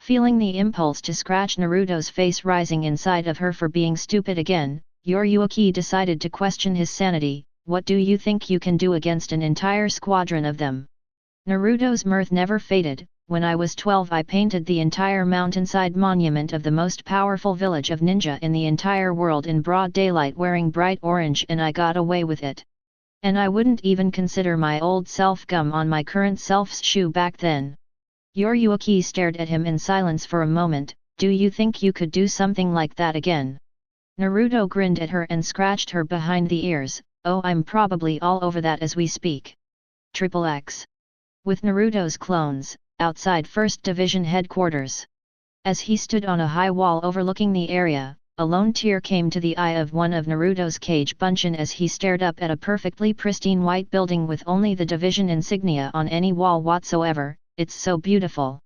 Feeling the impulse to scratch Naruto's face rising inside of her for being stupid again, Yoruichi decided to question his sanity. What do you think you can do against an entire squadron of them? Naruto's mirth never faded. When I was 12 I painted the entire mountainside monument of the most powerful village of ninja in the entire world in broad daylight wearing bright orange, and I got away with it. And I wouldn't even consider my old self gum on my current self's shoe back then. Yoruichi stared at him in silence for a moment. Do you think you could do something like that again? Naruto grinned at her and scratched her behind the ears. Oh, I'm probably all over that as we speak. XXX. With Naruto's clones, outside 1st Division headquarters. As he stood on a high wall overlooking the area, a lone tear came to the eye of one of Naruto's Kage Bunshin as he stared up at a perfectly pristine white building with only the division insignia on any wall whatsoever. It's so beautiful.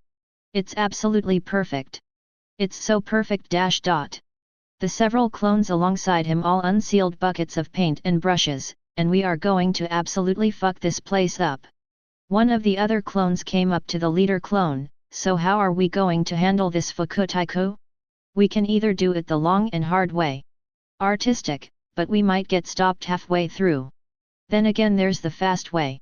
It's absolutely perfect. It's so perfect. The several clones alongside him all unsealed buckets of paint and brushes, and we are going to absolutely fuck this place up. One of the other clones came up to the leader clone. So how are we going to handle this, Fukutai-ku? We can either do it the long and hard way. Artistic, but we might get stopped halfway through. Then again there's the fast way.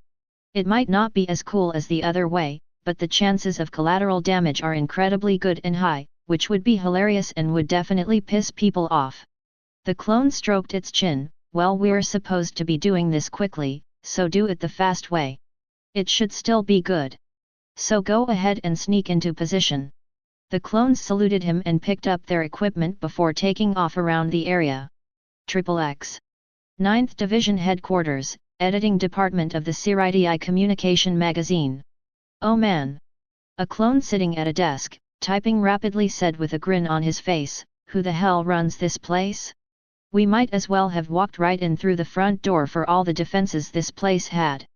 It might not be as cool as the other way, but the chances of collateral damage are incredibly good and high, which would be hilarious and would definitely piss people off. The clone stroked its chin. Well, we're supposed to be doing this quickly, so do it the fast way. It should still be good. So go ahead and sneak into position. The clones saluted him and picked up their equipment before taking off around the area. XXX. 9th Division Headquarters, Editing Department of the Seireitei Communication Magazine. Oh man! A clone sitting at a desk, typing rapidly said with a grin on his face, who the hell runs this place? We might as well have walked right in through the front door for all the defenses this place had.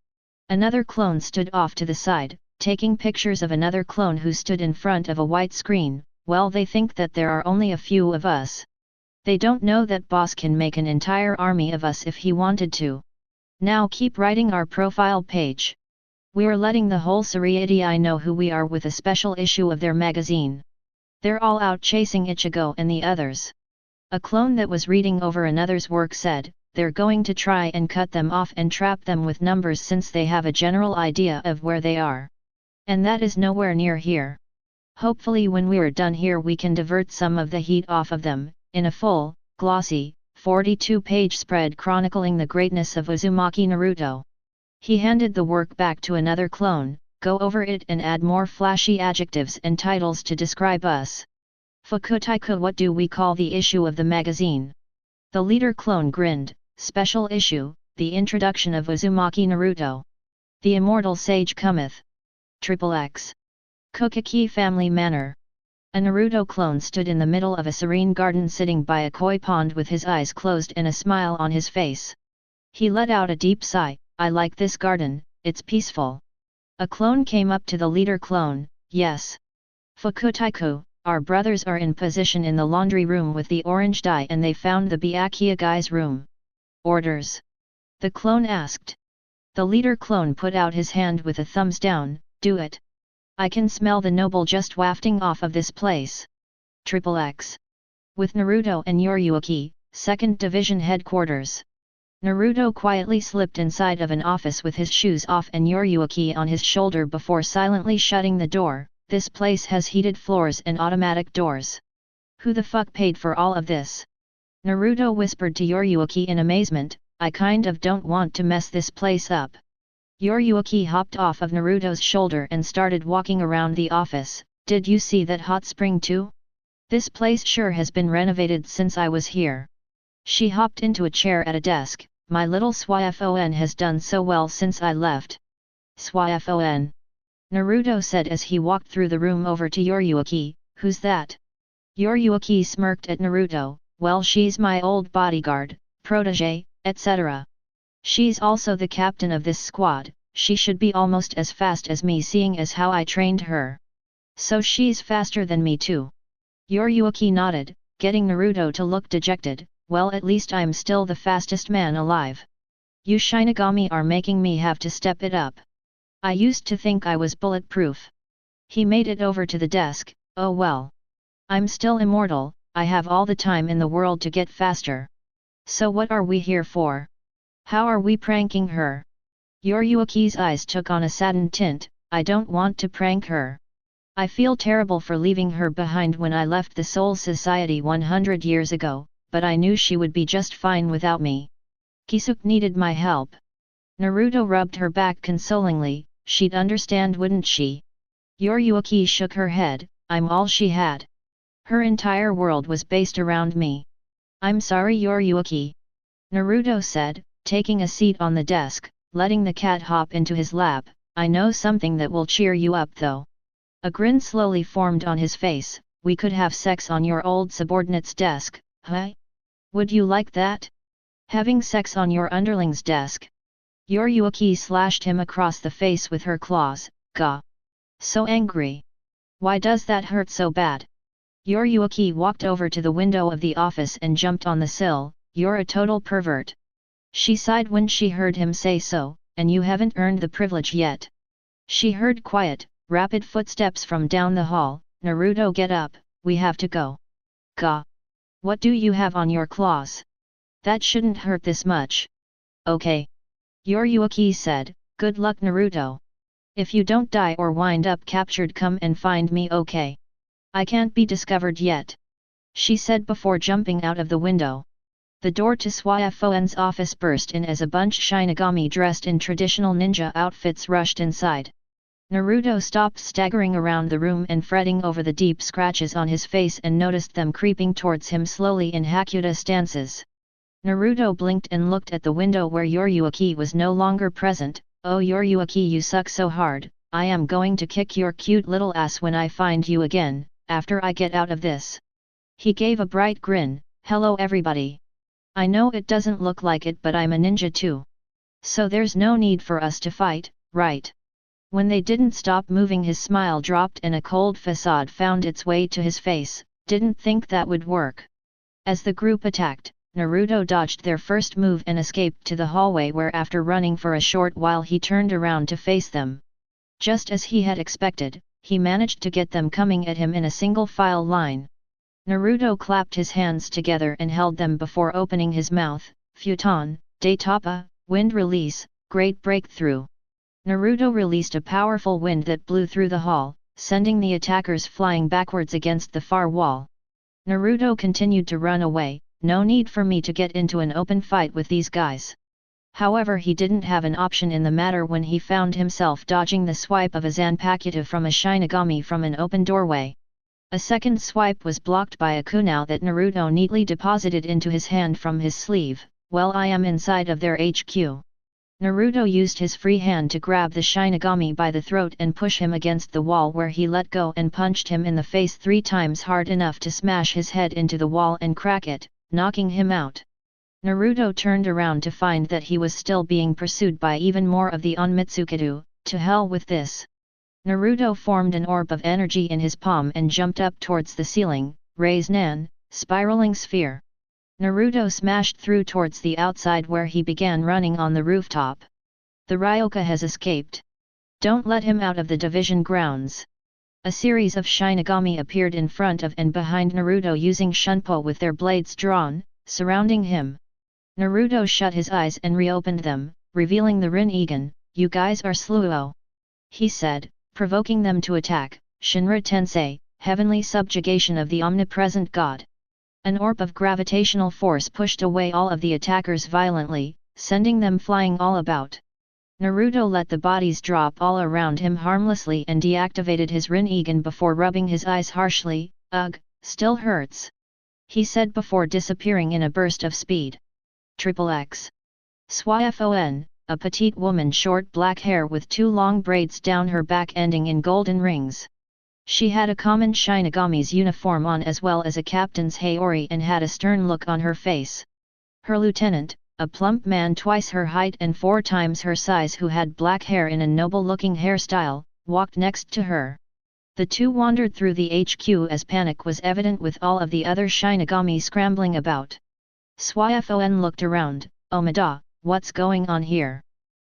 Another clone stood off to the side, taking pictures of another clone who stood in front of a white screen. Well, they think that there are only a few of us. They don't know that boss can make an entire army of us if he wanted to. Now keep writing our profile page. We're letting the whole Seireitei know who we are with a special issue of their magazine. They're all out chasing Ichigo and the others. A clone that was reading over another's work said, they're going to try and cut them off and trap them with numbers since they have a general idea of where they are. And that is nowhere near here. Hopefully when we're done here we can divert some of the heat off of them, in a full, glossy, 42-page spread chronicling the greatness of Uzumaki Naruto. He handed the work back to another clone. Go over it and add more flashy adjectives and titles to describe us. Fukutai-ku, what do we call the issue of the magazine? The leader clone grinned. Special issue, the introduction of Uzumaki Naruto. The immortal sage cometh. XXX. Kukaku Family Manor. A Naruto clone stood in the middle of a serene garden sitting by a koi pond with his eyes closed and a smile on his face. He let out a deep sigh. I like this garden, it's peaceful. A clone came up to the leader clone. Yes. Fukutai-ku, our brothers are in position in the laundry room with the orange dye and they found the Byakuya guy's room. Orders? The clone asked. The leader clone put out his hand with a thumbs down. Do it. I can smell the noble just wafting off of this place. XXX. With Naruto and Yoruichi, 2nd Division Headquarters. Naruto quietly slipped inside of an office with his shoes off and Yoruichi on his shoulder before silently shutting the door. This place has heated floors and automatic doors. Who the fuck paid for all of this? Naruto whispered to Yoruichi in amazement. I kind of don't want to mess this place up. Yoruichi hopped off of Naruto's shoulder and started walking around the office. Did you see that hot spring too? This place sure has been renovated since I was here. She hopped into a chair at a desk. My little Swiafon has done so well since I left. Swiafon. Naruto said as he walked through the room over to Yoruichi. Who's that? Yoruichi smirked at Naruto. Well, she's my old bodyguard, protege, etc. She's also the captain of this squad. She should be almost as fast as me seeing as how I trained her. So she's faster than me too. Yoruichi nodded, getting Naruto to look dejected. Well, at least I'm still the fastest man alive. You Shinigami are making me have to step it up. I used to think I was bulletproof. He made it over to the desk. Oh well. I'm still immortal, I have all the time in the world to get faster. So what are we here for? How are we pranking her? Yoruichi's eyes took on a saddened tint. I don't want to prank her. I feel terrible for leaving her behind when I left the Soul Society 100 years ago, but I knew she would be just fine without me. Kisuke needed my help. Naruto rubbed her back consolingly. She'd understand, wouldn't she? Yoruichi shook her head. I'm all she had. Her entire world was based around me. I'm sorry, Yoruichi. Naruto said, taking a seat on the desk, letting the cat hop into his lap. I know something that will cheer you up though. A grin slowly formed on his face. We could have sex on your old subordinate's desk, huh? Would you like that? Having sex on your underling's desk? Yoruichi slashed him across the face with her claws. Gah! So angry. Why does that hurt so bad? Yoruichi walked over to the window of the office and jumped on the sill. You're a total pervert. She sighed when she heard him say so, and you haven't earned the privilege yet. She heard quiet, rapid footsteps from down the hall. Naruto, get up, we have to go. Gah! What do you have on your claws? That shouldn't hurt this much. Okay. Yoruichi said, good luck, Naruto. If you don't die or wind up captured, come and find me, okay? I can't be discovered yet. She said before jumping out of the window. The door to Swayafoen's office burst in as a bunch Shinigami dressed in traditional ninja outfits rushed inside. Naruto stopped staggering around the room and fretting over the deep scratches on his face and noticed them creeping towards him slowly in Hakuta stances. Naruto blinked and looked at the window where Yoruichi was no longer present. Oh Yoruichi, you suck so hard, I am going to kick your cute little ass when I find you again, after I get out of this. He gave a bright grin. Hello everybody. I know it doesn't look like it, but I'm a ninja too. So there's no need for us to fight, right? When they didn't stop moving, his smile dropped and a cold facade found its way to his face. Didn't think that would work. As the group attacked, Naruto dodged their first move and escaped to the hallway, where after running for a short while he turned around to face them. Just as he had expected, he managed to get them coming at him in a single file line. Naruto clapped his hands together and held them before opening his mouth. Futon, Daitapa, wind release, great breakthrough. Naruto released a powerful wind that blew through the hall, sending the attackers flying backwards against the far wall. Naruto continued to run away. No need for me to get into an open fight with these guys. However, he didn't have an option in the matter when he found himself dodging the swipe of a Zanpakuto from a Shinigami from an open doorway. A second swipe was blocked by a kunai that Naruto neatly deposited into his hand from his sleeve. Well, I am inside of their HQ. Naruto used his free hand to grab the Shinigami by the throat and push him against the wall, where he let go and punched him in the face 3 times, hard enough to smash his head into the wall and crack it, knocking him out. Naruto turned around to find that he was still being pursued by even more of the Onmitsukido. To hell with this. Naruto formed an orb of energy in his palm and jumped up towards the ceiling. Raise Nan, spiraling sphere. Naruto smashed through towards the outside, where he began running on the rooftop. The Ryoka has escaped. Don't let him out of the division grounds. A series of Shinigami appeared in front of and behind Naruto using shunpo with their blades drawn, surrounding him. Naruto shut his eyes and reopened them, revealing the Rinnegan. You guys are sluo. He said, provoking them to attack. Shinra Tensei, heavenly subjugation of the omnipresent god. An orb of gravitational force pushed away all of the attackers violently, sending them flying all about. Naruto let the bodies drop all around him harmlessly and deactivated his Rinnegan before rubbing his eyes harshly. Ugh, still hurts. He said before disappearing in a burst of speed. XXX. Swafon, a petite woman, short black hair with 2 long braids down her back ending in golden rings. She had a common Shinigami's uniform on as well as a captain's Haori and had a stern look on her face. Her lieutenant, a plump man twice her height and 4 times her size who had black hair in a noble-looking hairstyle, walked next to her. The two wandered through the HQ as panic was evident with all of the other Shinigami scrambling about. Swafon looked around. Omada, what's going on here?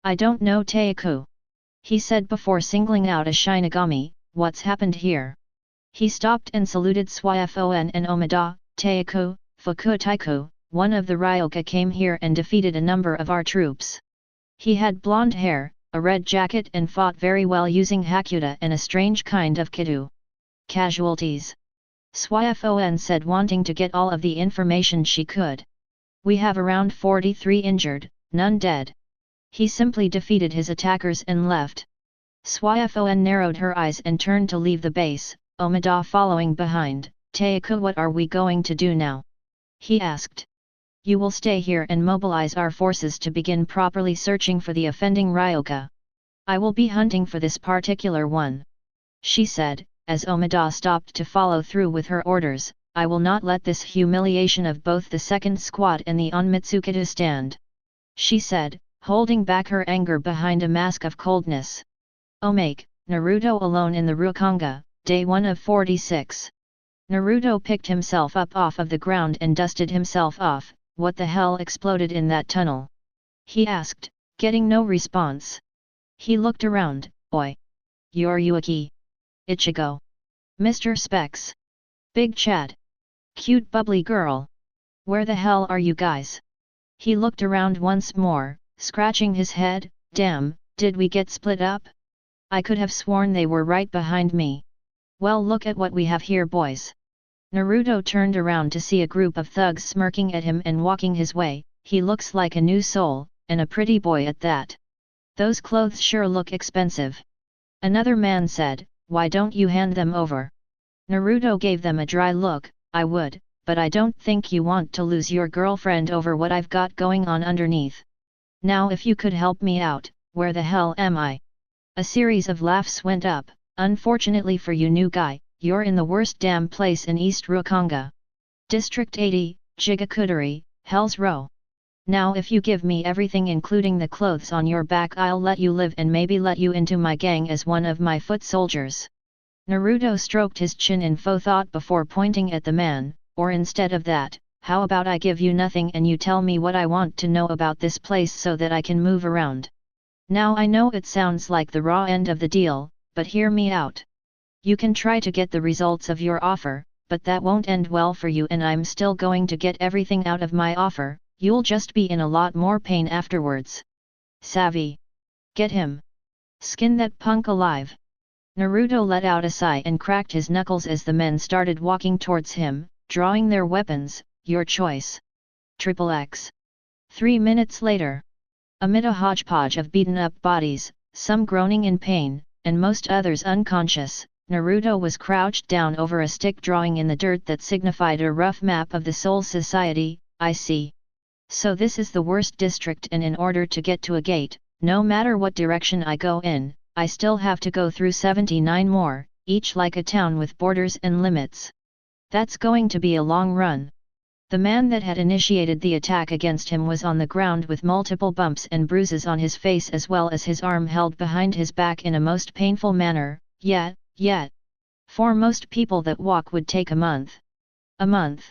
I don't know Teiku. He said before singling out a Shinigami. what's happened here? He stopped and saluted Swiafon and Omida. Teiku, Fukutaiku, one of the Ryoka came here and defeated a number of our troops. He had blonde hair, a red jacket and fought very well using Hakuta and a strange kind of Kidu. Casualties. Swiafon said, wanting to get all of the information she could. We have around 43 injured, none dead. He simply defeated his attackers and left. Swiafon narrowed her eyes and turned to leave the base, Omida following behind. Teiku, what are we going to do now? He asked. You will stay here and mobilize our forces to begin properly searching for the offending Ryoka. I will be hunting for this particular one. She said, as Omida stopped to follow through with her orders. I will not let this humiliation of both the second squad and the Onmitsukido stand. She said, holding back her anger behind a mask of coldness. Omake, Naruto alone in the Ryokonga, day 1 of 46. Naruto picked himself up off of the ground and dusted himself off. What the hell exploded in that tunnel? He asked, getting no response. He looked around. Oi! Yoruichi! Ichigo! Mr. Specs! Big Chad! Cute bubbly girl! Where the hell are you guys? He looked around once more, scratching his head. Damn, did we get split up? I could have sworn they were right behind me. Well, look at what we have here, boys. Naruto turned around to see a group of thugs smirking at him and walking his way. He looks like a new soul, and a pretty boy at that. Those clothes sure look expensive. Another man said, why don't you hand them over? Naruto gave them a dry look. I would, but I don't think you want to lose your girlfriend over what I've got going on underneath. Now if you could help me out, where the hell am I? A series of laughs went up. Unfortunately for you, new guy, you're in the worst damn place in East Ryokonga. District 80, Jigakudari, Hell's Row. Now if you give me everything including the clothes on your back, I'll let you live and maybe let you into my gang as one of my foot soldiers. Naruto stroked his chin in faux thought before pointing at the man, or instead of that, how about I give you nothing and you tell me what I want to know about this place so that I can move around. Now I know it sounds like the raw end of the deal, but hear me out. You can try to get the results of your offer, but that won't end well for you and I'm still going to get everything out of my offer, you'll just be in a lot more pain afterwards. Savvy? Get him. Skin that punk alive. Naruto let out a sigh and cracked his knuckles as the men started walking towards him, drawing their weapons. Your choice. XXX. 3 minutes later. Amid a hodgepodge of beaten-up bodies, some groaning in pain, and most others unconscious, Naruto was crouched down over a stick drawing in the dirt that signified a rough map of the Soul Society. I see. So this is the worst district, and in order to get to a gate, no matter what direction I go in, I still have to go through 79 more, each like a town with borders and limits. That's going to be a long run. The man that had initiated the attack against him was on the ground with multiple bumps and bruises on his face as well as his arm held behind his back in a most painful manner. Yet. For most people that walk would take a month. A month.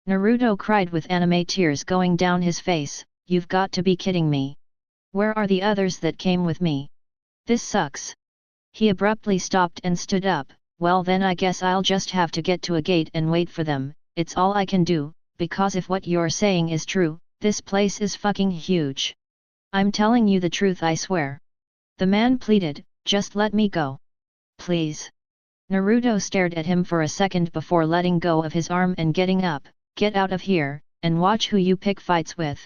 Naruto cried with anime tears going down his face. You've got to be kidding me. Where are the others that came with me? This sucks. He abruptly stopped and stood up. Well then I guess I'll just have to get to a gate and wait for them. It's all I can do, because if what you're saying is true, this place is fucking huge. I'm telling you the truth, I swear. The man pleaded, just let me go. Please. Naruto stared at him for a second before letting go of his arm and getting up. Get out of here, and watch who you pick fights with.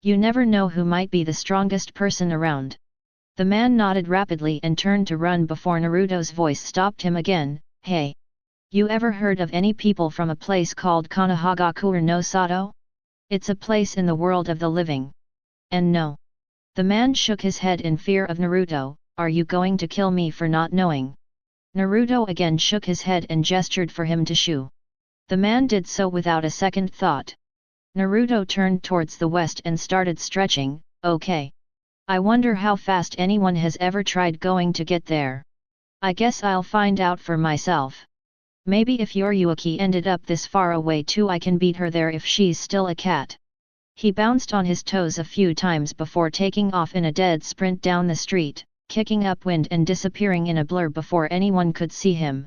You never know who might be the strongest person around. The man nodded rapidly and turned to run before Naruto's voice stopped him again. Hey! You ever heard of any people from a place called Konohagakure no Sato? It's a place in the world of the living. And no. The man shook his head in fear of Naruto. Are you going to kill me for not knowing? Naruto again shook his head and gestured for him to shoo. The man did so without a second thought. Naruto turned towards the west and started stretching. Okay. I wonder how fast anyone has ever tried going to get there. I guess I'll find out for myself. Maybe if Yoruichi ended up this far away too, I can beat her there if she's still a cat. He bounced on his toes a few times before taking off in a dead sprint down the street. kicking upwind and disappearing in a blur before anyone could see him.